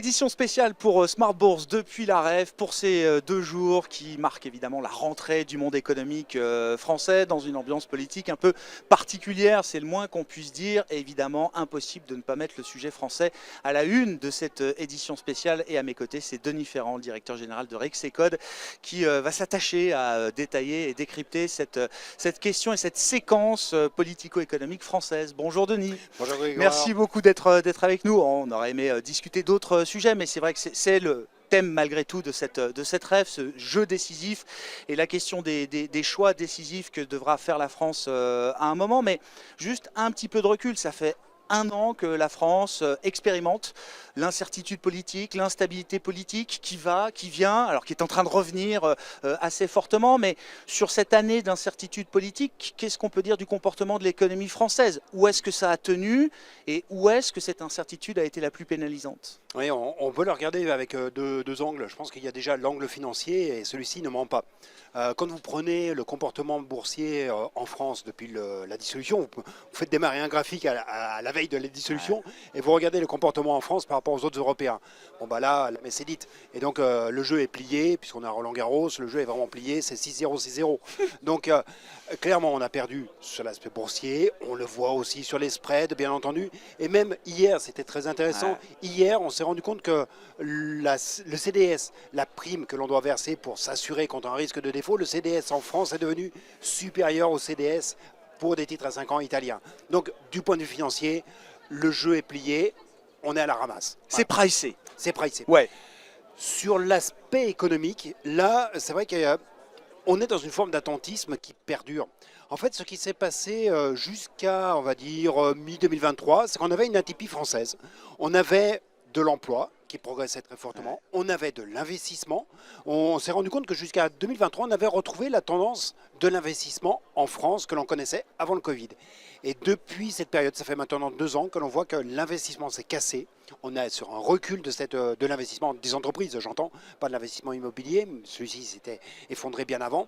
Édition spéciale pour Smart Bourse depuis la REF pour ces 2 jours qui marquent évidemment la rentrée du monde économique français dans une ambiance politique un peu particulière, c'est le moins qu'on puisse dire. Et évidemment, impossible de ne pas mettre le sujet français à la une de cette édition spéciale. Et à mes côtés, c'est Denis Ferrand, le directeur général de Rexecode, qui va s'attacher à détailler et décrypter cette question et cette séquence politico-économique française. Bonjour Denis. Bonjour Grégoire. Merci beaucoup d'être avec nous. On aurait aimé discuter d'autres sujets, mais c'est vrai que c'est le thème malgré tout de cette REF, ce jeu décisif et la question des choix décisifs que devra faire la France à un moment. Mais juste un petit peu de recul, ça fait 1 an que la France expérimente l'incertitude politique, l'instabilité politique qui va, qui vient, alors qui est en train de revenir assez fortement. Mais sur cette année d'incertitude politique, qu'est-ce qu'on peut dire du comportement de l'économie française? Où est-ce que ça a tenu et où est-ce que cette incertitude a été la plus pénalisante? Oui, on peut le regarder avec deux angles. Je pense qu'il y a déjà l'angle financier et celui-ci ne ment pas. Quand vous prenez le comportement boursier en France depuis la dissolution, vous faites démarrer un graphique à la veille de la dissolution et vous regardez le comportement en France par rapport aux autres Européens. Bon bah là, la messe est dite. Et donc le jeu est plié, puisqu'on a Roland Garros, le jeu est vraiment plié, c'est 6-0, 6-0. Donc clairement, on a perdu sur l'aspect boursier, on le voit aussi sur les spreads, bien entendu. Et même hier, c'était très intéressant. Hier, on s'est rendu compte que le CDS, la prime que l'on doit verser pour s'assurer contre un risque de défaut, le CDS en France est devenu supérieur au CDS pour des titres à 5 ans italiens. Donc, du point de vue financier, le jeu est plié, on est à la ramasse. C'est pricé. C'est pricé. Ouais. Sur l'aspect économique, là, c'est vrai qu'on est dans une forme d'attentisme qui perdure. En fait, ce qui s'est passé jusqu'à, on va dire, mi-2023, c'est qu'on avait une atypie française. On avait de l'emploi qui progressait très fortement, on avait de l'investissement. On s'est rendu compte que jusqu'à 2023, on avait retrouvé la tendance de l'investissement en France que l'on connaissait avant le Covid. Et depuis cette période, ça fait maintenant 2 ans que l'on voit que l'investissement s'est cassé. On est sur un recul de l'investissement des entreprises, j'entends, pas de l'investissement immobilier, celui-ci s'était effondré bien avant.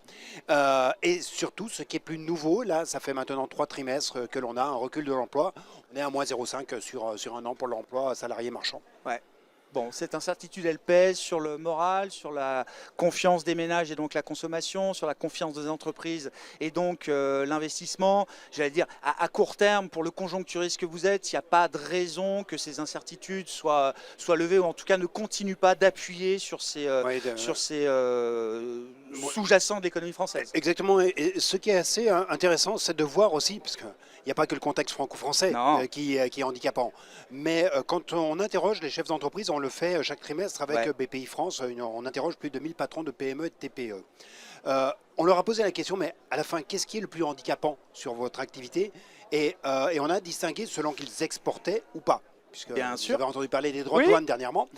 Et surtout, ce qui est plus nouveau, là, ça fait maintenant 3 trimestres que l'on a un recul de l'emploi. On est à moins 0,5 sur 1 an pour l'emploi salarié marchand. Ouais. Bon, cette incertitude, elle pèse sur le moral, sur la confiance des ménages et donc la consommation, sur la confiance des entreprises et donc l'investissement. J'allais dire, à court terme, pour le conjoncturiste que vous êtes, il n'y a pas de raison que ces incertitudes soient levées ou en tout cas ne continuent pas d'appuyer sur ces sous-jacents de l'économie française. Exactement. Et ce qui est assez intéressant, c'est de voir aussi, parce qu'il n'y a pas que le contexte franco-français qui est handicapant, mais quand on interroge les chefs d'entreprise, on le fait chaque trimestre avec BPI France, on interroge plus de 1000 patrons de PME et de TPE. On leur a posé la question, mais à la fin, qu'est-ce qui est le plus handicapant sur votre activité et on a distingué selon qu'ils exportaient ou pas. Puisque vous avez entendu parler des droits de douane dernièrement.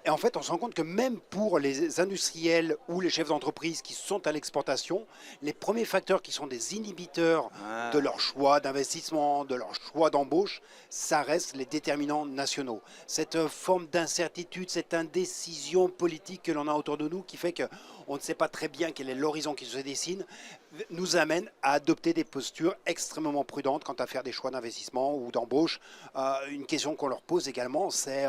Et en fait, on se rend compte que même pour les industriels ou les chefs d'entreprise qui sont à l'exportation, les premiers facteurs qui sont des inhibiteurs de leur choix d'investissement, de leur choix d'embauche, ça reste les déterminants nationaux. Cette forme d'incertitude, cette indécision politique que l'on a autour de nous qui fait qu'on ne sait pas très bien quel est l'horizon qui se dessine, nous amène à adopter des postures extrêmement prudentes quant à faire des choix d'investissement ou d'embauche. Une question qu'on leur pose également, c'est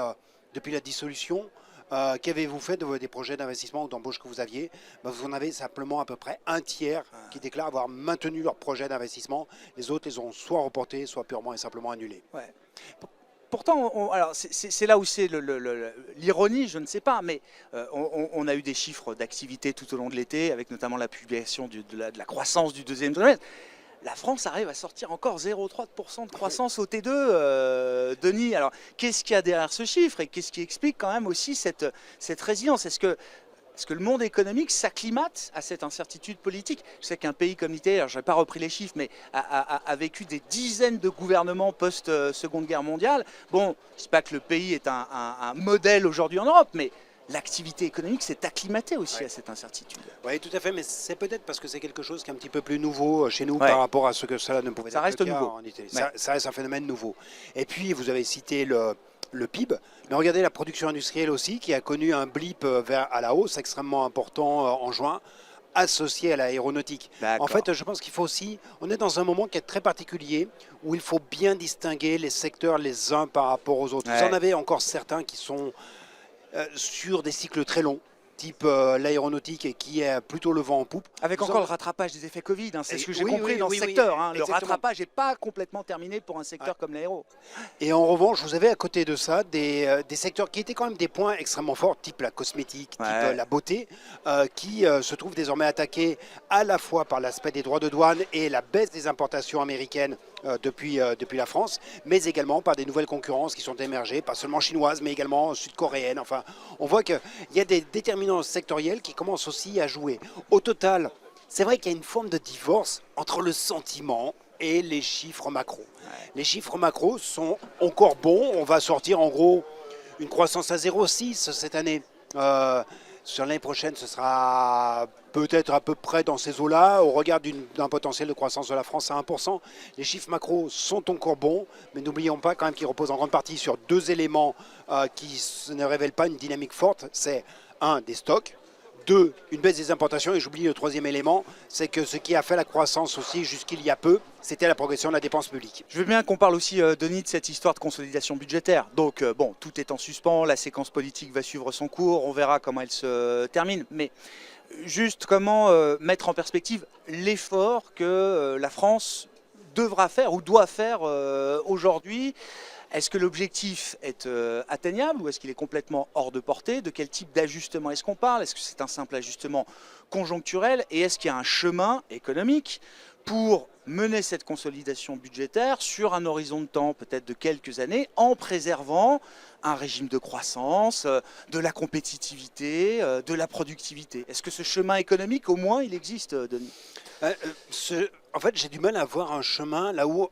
depuis la dissolution, qu'avez-vous fait des projets d'investissement ou d'embauche que vous aviez? Vous en avez simplement à peu près un tiers qui déclarent avoir maintenu leur projet d'investissement. Les autres les ont soit reportés, soit purement et simplement annulés. Ouais. Pourtant, alors c'est là où c'est l'ironie, je ne sais pas, mais on a eu des chiffres d'activité tout au long de l'été, avec notamment la publication de la croissance du 2e trimestre. La France arrive à sortir encore 0,3% de croissance au T2, Denis. Alors, qu'est-ce qu'il y a derrière ce chiffre et qu'est-ce qui explique quand même aussi cette résilience? Est-ce que le monde économique s'acclimate à cette incertitude politique? Je sais qu'un pays comme l'Italie, alors je n'ai pas repris les chiffres, mais a vécu des dizaines de gouvernements post-Seconde Guerre mondiale. Bon, je ne dis pas que le pays est un modèle aujourd'hui en Europe, mais l'activité économique s'est acclimatée aussi à cette incertitude. Oui, tout à fait, mais c'est peut-être parce que c'est quelque chose qui est un petit peu plus nouveau chez nous par rapport à ce que cela ne pouvait être le cas en Italie. Ça reste un phénomène nouveau. Et puis, vous avez cité le PIB, mais regardez la production industrielle aussi, qui a connu un blip à la hausse extrêmement important en juin. associés à l'aéronautique. En fait, je pense qu'il faut aussi, on est dans un moment qui est très particulier, où il faut bien distinguer les secteurs les uns par rapport aux autres. Vous en avez encore certains qui sont sur des cycles très longs, type l'aéronautique, et qui est plutôt le vent en poupe. Avec encore le rattrapage des effets Covid, c'est ce que j'ai compris dans ce secteur. Le rattrapage n'est pas complètement terminé pour un secteur comme l'aéro. Et en revanche, vous avez à côté de ça des secteurs qui étaient quand même des points extrêmement forts, type la cosmétique, type la beauté, qui se trouvent désormais attaqués à la fois par l'aspect des droits de douane et la baisse des importations américaines depuis la France, mais également par des nouvelles concurrences qui sont émergées, pas seulement chinoises, mais également sud-coréennes. Enfin, on voit qu'il y a des déterminants sectoriels qui commencent aussi à jouer. Au total, c'est vrai qu'il y a une forme de divorce entre le sentiment et les chiffres macro. Les chiffres macro sont encore bons. On va sortir en gros une croissance à 0,6 cette année. Sur l'année prochaine, ce sera peut-être à peu près dans ces eaux-là, au regard d'un potentiel de croissance de la France à 1%. Les chiffres macro sont encore bons, mais n'oublions pas quand même qu'ils reposent en grande partie sur deux éléments qui ne révèlent pas une dynamique forte. C'est un, des stocks. Deux, une baisse des importations. Et j'oublie le troisième élément, c'est que ce qui a fait la croissance aussi jusqu'il y a peu, c'était la progression de la dépense publique. Je veux bien qu'on parle aussi, Denis, de cette histoire de consolidation budgétaire. Donc, bon, tout est en suspens, la séquence politique va suivre son cours, on verra comment elle se termine. Mais juste comment mettre en perspective l'effort que la France devra faire ou doit faire aujourd'hui. Est-ce que l'objectif est atteignable ou est-ce qu'il est complètement hors de portée? De quel type d'ajustement est-ce qu'on parle? Est-ce que c'est un simple ajustement conjoncturel? Et est-ce qu'il y a un chemin économique pour mener cette consolidation budgétaire sur un horizon de temps peut-être de quelques années en préservant un régime de croissance, de la compétitivité, de la productivité? Est-ce que ce chemin économique, au moins, il existe, Denis? En fait, j'ai du mal à voir un chemin là où...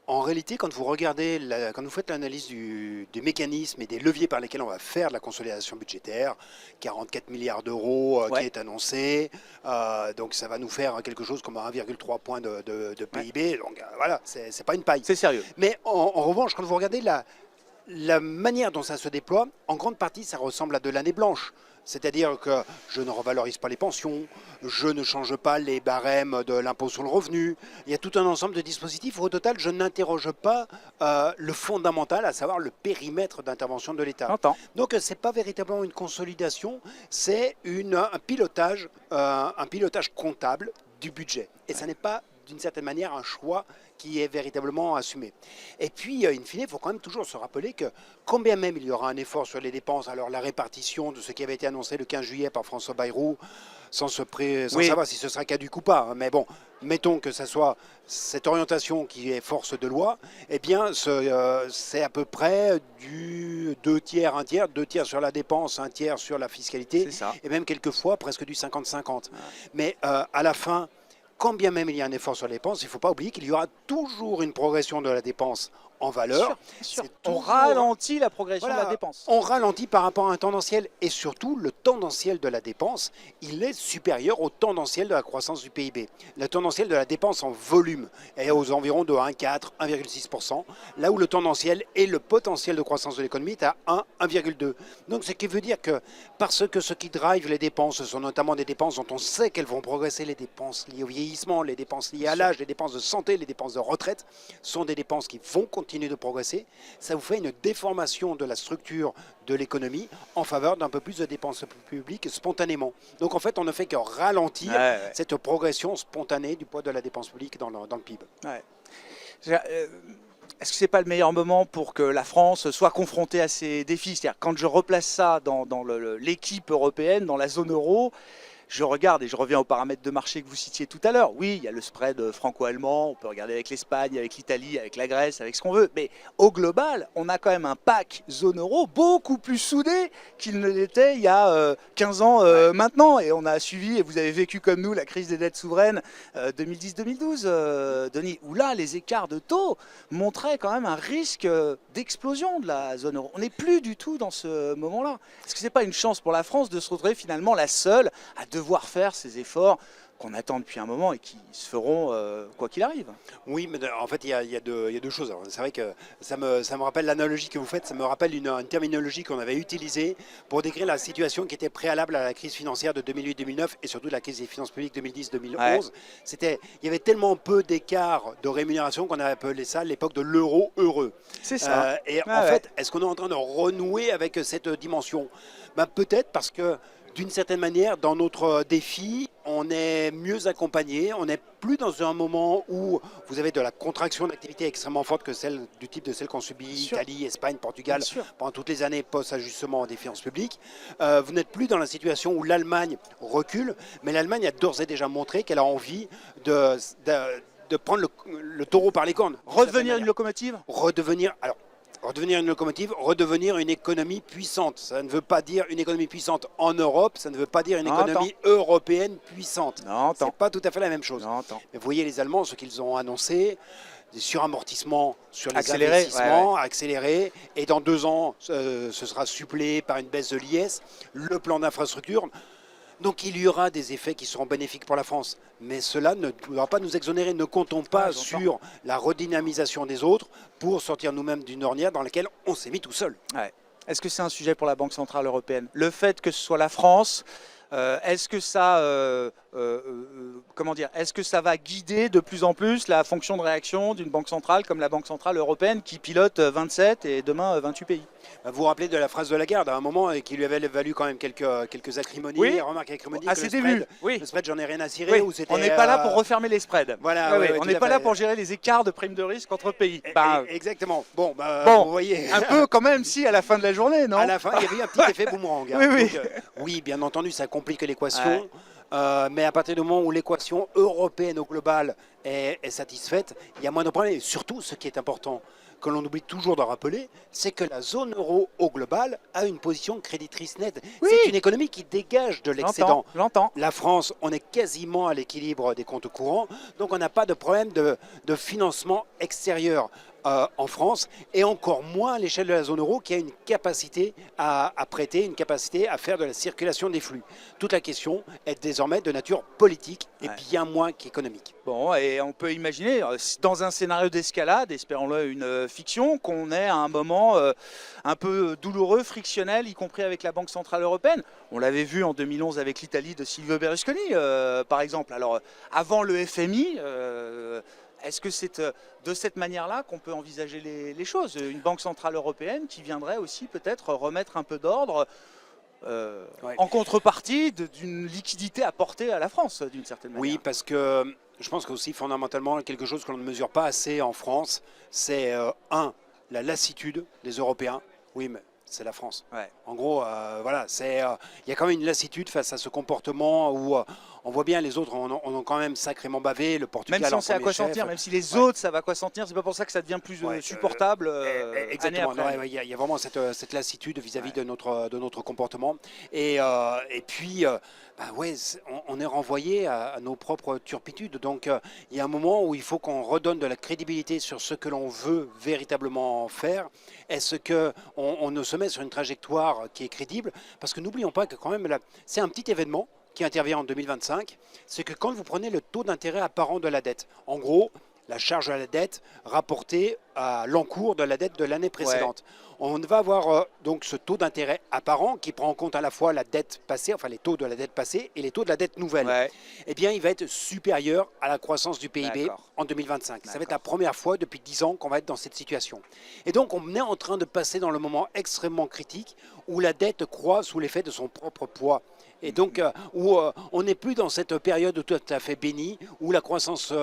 En réalité, quand vous regardez, quand vous faites l'analyse du mécanisme et des leviers par lesquels on va faire de la consolidation budgétaire, 44 milliards d'euros qui est annoncé, donc ça va nous faire quelque chose comme 1,3 point de PIB, donc voilà, c'est pas une paille. C'est sérieux. Mais en revanche, quand vous regardez la manière dont ça se déploie, en grande partie, ça ressemble à de l'année blanche. C'est-à-dire que je ne revalorise pas les pensions, je ne change pas les barèmes de l'impôt sur le revenu. Il y a tout un ensemble de dispositifs où, au total, je n'interroge pas le fondamental, à savoir le périmètre d'intervention de l'État. Donc, ce n'est pas véritablement une consolidation, c'est un pilotage comptable du budget. Et ça n'est pas, d'une certaine manière, un choix qui est véritablement assumé. Et puis, in fine, il faut quand même toujours se rappeler que, quand bien même il y aura un effort sur les dépenses, alors la répartition de ce qui avait été annoncé le 15 juillet par François Bayrou, sans savoir si ce sera caduc ou pas, hein, mais bon, mettons que ce soit cette orientation qui est force de loi, eh bien, c'est à peu près du 2 tiers, 1 tiers, 2 tiers sur la dépense, 1 tiers sur la fiscalité, et même quelquefois presque du 50-50. Mais à la fin, quand bien même il y a un effort sur les dépenses, il ne faut pas oublier qu'il y aura toujours une progression de la dépense en valeur. Bien sûr. On ralentit la progression de la dépense. On ralentit par rapport à un tendanciel et surtout le tendanciel de la dépense, il est supérieur au tendanciel de la croissance du PIB. Le tendanciel de la dépense en volume est aux environs de 1,4, 1,6%, là où le tendanciel et le potentiel de croissance de l'économie est à 1, 1,2. Donc ce qui veut dire que parce que ce qui drive les dépenses, ce sont notamment des dépenses dont on sait qu'elles vont progresser, les dépenses liées au vieillissement, les dépenses liées à l'âge, les dépenses de santé, les dépenses de retraite, sont des dépenses qui vont continuer de progresser, ça vous fait une déformation de la structure de l'économie en faveur d'un peu plus de dépenses publiques spontanément. Donc en fait, on ne fait que ralentir cette progression spontanée du poids de la dépense publique dans le PIB. Est-ce que ce n'est pas le meilleur moment pour que la France soit confrontée à ces défis? C'est-à-dire, quand je replace ça dans l'équipe européenne, dans la zone euro, je regarde et je reviens aux paramètres de marché que vous citiez tout à l'heure. Oui, il y a le spread franco-allemand, on peut regarder avec l'Espagne, avec l'Italie, avec la Grèce, avec ce qu'on veut. Mais au global, on a quand même un pack zone euro beaucoup plus soudé qu'il ne l'était il y a 15 ans maintenant. Et on a suivi, et vous avez vécu comme nous, la crise des dettes souveraines 2010-2012, Denis, où là, les écarts de taux montraient quand même un risque d'explosion de la zone euro. On n'est plus du tout dans ce moment-là. Est-ce que ce n'est pas une chance pour la France de se retrouver finalement la seule à devoir faire ces efforts qu'on attend depuis un moment et qui se feront quoi qu'il arrive. Oui, mais en fait, il y a deux choses. C'est vrai que ça me rappelle l'analogie que vous faites, ça me rappelle une terminologie qu'on avait utilisée pour décrire la situation qui était préalable à la crise financière de 2008-2009 et surtout la crise des finances publiques 2010-2011. Ouais. Il y avait tellement peu d'écart de rémunération qu'on avait appelé ça l'époque de l'euro heureux. C'est ça. En fait, est-ce qu'on est en train de renouer avec cette dimension? Peut-être parce que d'une certaine manière, dans notre défi, on est mieux accompagné. On n'est plus dans un moment où vous avez de la contraction d'activité extrêmement forte que celle du type de celle qu'ont subi Italie, Espagne, Portugal pendant toutes les années post-ajustement des finances publiques. Vous n'êtes plus dans la situation où l'Allemagne recule, mais l'Allemagne a d'ores et déjà montré qu'elle a envie de prendre le taureau par les cornes. Redevenir une locomotive ? Redevenir une locomotive, redevenir une économie puissante. Ça ne veut pas dire une économie puissante en Europe, ça ne veut pas dire une économie européenne puissante. Ce n'est pas tout à fait la même chose. Mais vous voyez les Allemands, ce qu'ils ont annoncé, des suramortissements sur les investissements accélérés, et dans 2 ans, ce sera suppléé par une baisse de l'IS, le plan d'infrastructure. Donc il y aura des effets qui seront bénéfiques pour la France. Mais cela ne doit pas nous exonérer. Ne comptons pas sur la redynamisation des autres pour sortir nous-mêmes d'une ornière dans laquelle on s'est mis tout seul. Ouais. Est-ce que c'est un sujet pour la Banque Centrale Européenne? Le fait que ce soit la France, est-ce que ça, est-ce que ça va guider de plus en plus la fonction de réaction d'une banque centrale comme la Banque Centrale Européenne qui pilote 27 et demain 28 pays? Vous vous rappelez de la phrase de Lagarde à un moment et qui lui avait valu quand même quelques acrimonies, remarques acrimonies. Le spread, j'en ai rien à cirer. Oui. On n'est pas là pour refermer les spreads. Voilà, on n'est pas là pour gérer les écarts de primes de risque entre pays. Exactement. Bon, vous voyez. Un peu quand même si à la fin de la journée, non? À la fin, il y avait un petit effet boomerang. Oui, bien entendu, ça complique l'équation. Mais à partir du moment où l'équation européenne au global est satisfaite, il y a moins de problèmes. Et surtout, ce qui est important, que l'on oublie toujours de rappeler, c'est que la zone euro au global a une position créditrice nette. C'est une économie qui dégage de l'excédent. La France, on est quasiment à l'équilibre des comptes courants, donc on n'a pas de problème de financement extérieur en France, et encore moins à l'échelle de la zone euro qui a une capacité à prêter, une capacité à faire de la circulation des flux. Toute la question est désormais de nature politique et bien moins qu'économique. Bon, et on peut imaginer, dans un scénario d'escalade, espérons-le une fiction, qu'on ait à un moment un peu douloureux, frictionnel, y compris avec la Banque Centrale Européenne. On l'avait vu en 2011 avec l'Italie de Silvio Berlusconi, par exemple. Alors, avant le FMI... est-ce que c'est de cette manière-là qu'on peut envisager les choses? Une banque centrale européenne qui viendrait aussi peut-être remettre un peu d'ordre en contrepartie d'une liquidité apportée à la France, d'une certaine manière. Oui, parce que je pense qu'aussi fondamentalement, quelque chose que l'on ne mesure pas assez en France, c'est la lassitude des Européens. Oui, mais c'est la France. En gros, il y a quand même une lassitude face à ce comportement où on voit bien les autres ont quand même sacrément bavé, le Portugal même si on sait à quoi s'en tenir, même si les autres savent à quoi s'en tenir, c'est pas pour ça que ça devient plus supportable. Exactement. Il y a vraiment cette lassitude vis-à-vis de notre comportement. Et puis, on est renvoyé à nos propres turpitudes. Donc, il y a un moment où il faut qu'on redonne de la crédibilité sur ce que l'on veut véritablement faire. Est-ce qu'on ne se met sur une trajectoire qui est crédible? Parce que n'oublions pas que quand même, c'est un petit événement qui intervient en 2025, c'est que quand vous prenez le taux d'intérêt apparent de la dette, en gros, la charge de la dette rapportée à l'encours de la dette de l'année précédente. On va avoir donc ce taux d'intérêt apparent qui prend en compte à la fois la dette passée, enfin les taux de la dette passée et les taux de la dette nouvelle. Eh bien, il va être supérieur à la croissance du PIB en 2025. Ça va être la première fois depuis 10 ans qu'on va être dans cette situation. Et donc, on est en train de passer dans le moment extrêmement critique où la dette croît sous l'effet de son propre poids. Et donc, où on n'est plus dans cette période tout à fait bénie, où la croissance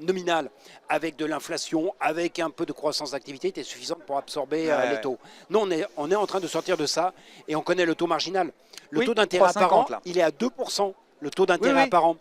nominale, avec de l'inflation, avec un peu de croissance d'activité, était suffisante pour absorber les taux. Nous, on est en train de sortir de ça, et on connaît le taux marginal. Le taux d'intérêt apparent, il est à 2%. Le taux d'intérêt apparent.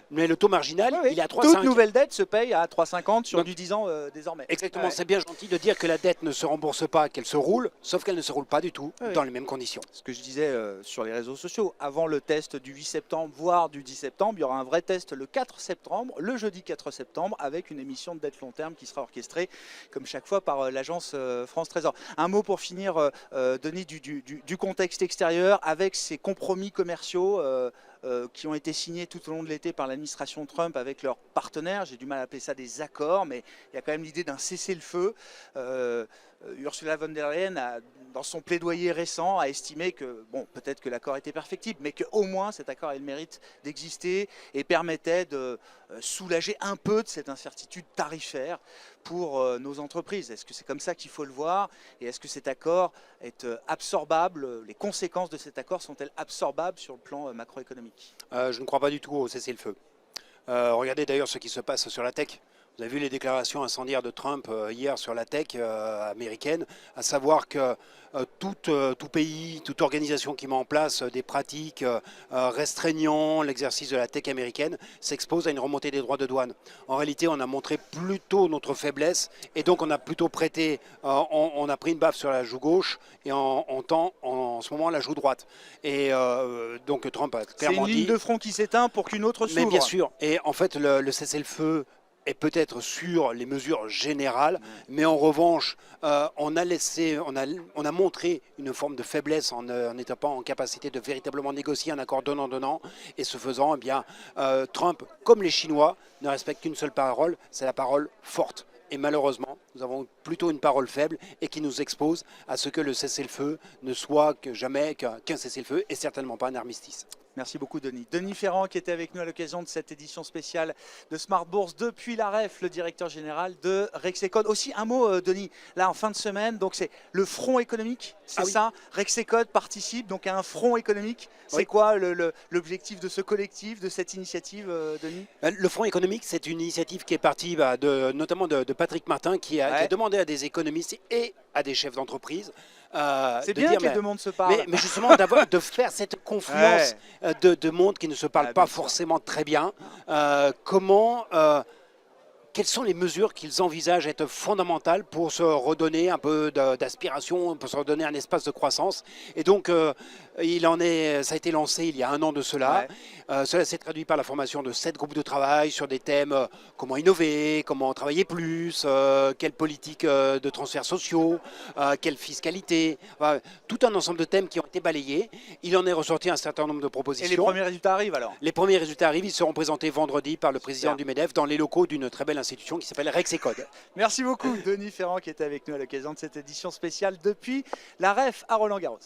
Mais le taux marginal, il est à 3,5. Toute nouvelle dette se paye à 3,50 sur du 10 ans désormais. Exactement, c'est bien gentil de dire que la dette ne se rembourse pas, qu'elle se roule, sauf qu'elle ne se roule pas du tout dans les mêmes conditions. Ce que je disais sur les réseaux sociaux, avant le test du 8 septembre, voire du 10 septembre, il y aura un vrai test le 4 septembre, le jeudi 4 septembre, avec une émission de dette long terme qui sera orchestrée, comme chaque fois, par l'agence France Trésor. Un mot pour finir, Denis, du contexte extérieur, avec ces compromis commerciaux qui ont été signés tout au long de l'été par l'administration Trump avec leurs partenaires. J'ai du mal à appeler ça des accords, mais il y a quand même l'idée d'un cessez-le-feu. Ursula von der Leyen, dans son plaidoyer récent, a estimé que, bon, peut-être que l'accord était perfectible, mais qu'au moins cet accord a le mérite d'exister et permettait de soulager un peu de cette incertitude tarifaire pour nos entreprises. Est-ce que c'est comme ça qu'il faut le voir? Et est-ce que cet accord est absorbable? Les conséquences de cet accord sont-elles absorbables sur le plan macroéconomique? Je ne crois pas du tout au cessez-le-feu. Regardez d'ailleurs ce qui se passe sur la tech. Vous avez vu les déclarations incendiaires de Trump hier sur la tech américaine, à savoir que tout pays, toute organisation qui met en place des pratiques restreignant l'exercice de la tech américaine s'expose à une remontée des droits de douane. En réalité, on a montré plutôt notre faiblesse et donc on a plutôt prêté, on a pris une baffe sur la joue gauche et en ce moment la joue droite. Et donc Trump a clairement dit... C'est une ligne de front qui s'éteint pour qu'une autre s'ouvre. Mais bien sûr, et en fait le cessez-le-feu est peut-être sur les mesures générales, mais en revanche, on a montré une forme de faiblesse en n'étant pas en capacité de véritablement négocier un accord donnant-donnant, et ce faisant, eh bien, Trump, comme les Chinois, ne respecte qu'une seule parole, c'est la parole forte. Et malheureusement, nous avons plutôt une parole faible et qui nous expose à ce que le cessez-le-feu ne soit que jamais qu'un cessez-le-feu et certainement pas un armistice. Merci beaucoup Denis. Denis Ferrand qui était avec nous à l'occasion de cette édition spéciale de Smart Bourse depuis la REF, le directeur général de Rexecode. Aussi un mot Denis, là en fin de semaine, donc c'est le front économique, c'est ça? Rexecode participe donc à un front économique. C'est quoi l'objectif de ce collectif, de cette initiative Denis? Le front économique, c'est une initiative qui est partie notamment de Patrick Martin qui a demandé à des économistes et à des chefs d'entreprise c'est bien que les deux mondes se parlent. Mais justement, de faire cette confluence de mondes qui ne se parlent pas forcément très bien. Quelles sont les mesures qu'ils envisagent être fondamentales pour se redonner un peu d'aspiration, pour se redonner un espace de croissance? Et donc, ça a été lancé il y a un an de cela. Cela s'est traduit par la formation de 7 groupes de travail sur des thèmes comment innover, comment travailler plus, quelle politique de transferts sociaux, quelle fiscalité, tout un ensemble de thèmes qui ont été balayés. Il en est ressorti un certain nombre de propositions. Et les premiers résultats arrivent alors? Les premiers résultats arrivent, ils seront présentés vendredi par le président du MEDEF dans les locaux d'une très belle institution qui s'appelle Rexecode. Merci beaucoup Denis Ferrand qui était avec nous à l'occasion de cette édition spéciale depuis la REF à Roland-Garros.